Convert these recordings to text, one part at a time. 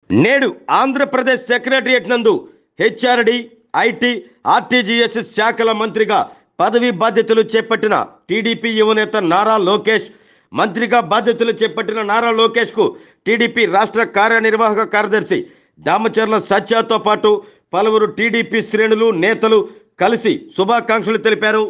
నేడు ఆంధ్రప్రదేశ్ సెక్రటరియట్ నందు HRD, IT, RTGS శాఖల మంత్రిగా పదవి బాధ్యతలు చేపట్టిన టీడీపీ యువనేత నారా లోకేష్, మంత్రిగా బాధ్యతలు చేపట్టిన నారా లోకేష్కు టీడీపీ రాష్ట్ర కార్యనిర్వాహక కార్యదర్శి దామచర్ల సత్యతో పాటు పలువురు టీడీపీ శ్రేణులు, నేతలు కలిసి శుభాకాంక్షలు తెలిపారు.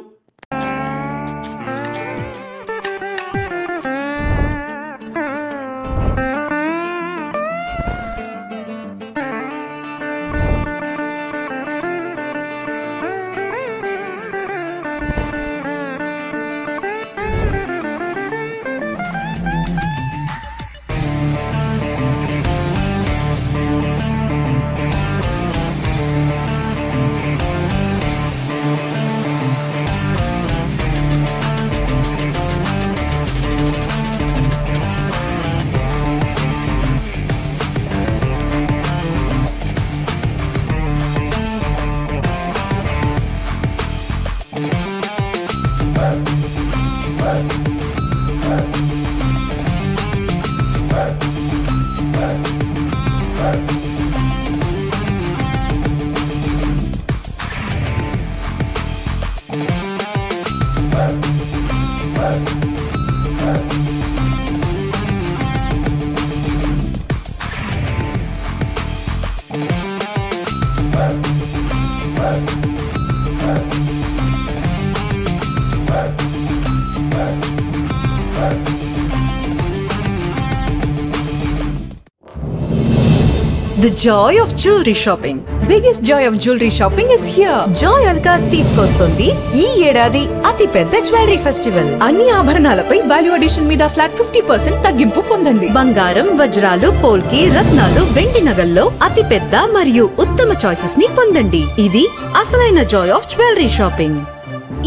The joy of jewelry shopping. Biggest joy of jewelry shopping is here. Joyalukkas తీసుకొస్తుంది ఈ ఏడాది అతి పెద్ద జ్యువెలరీ ఫెస్టివల్. అన్ని ఆభరణాలపై వాల్యూ అడిషన్ మీద ఫ్లాట్ 50% తగ్గింపు పొందండి. బంగారం, వజ్రాలు, పోల్కి, రత్నాలు, వెండి నగల్లో అతి పెద్ద మరియు ఉత్తమ చాయిసెస్ ని పొందండి. ఇది అసలైన జాయ్ ఆఫ్ జ్యువెలరీ షాపింగ్.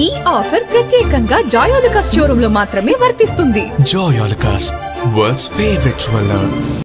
ఈ ఆఫర్ ప్రత్యేకంగా జాయాలుకాస్ షోరూమ్ లో మాత్రమే వర్తిస్తుంది. Joyalukkas, world's favorite jeweler.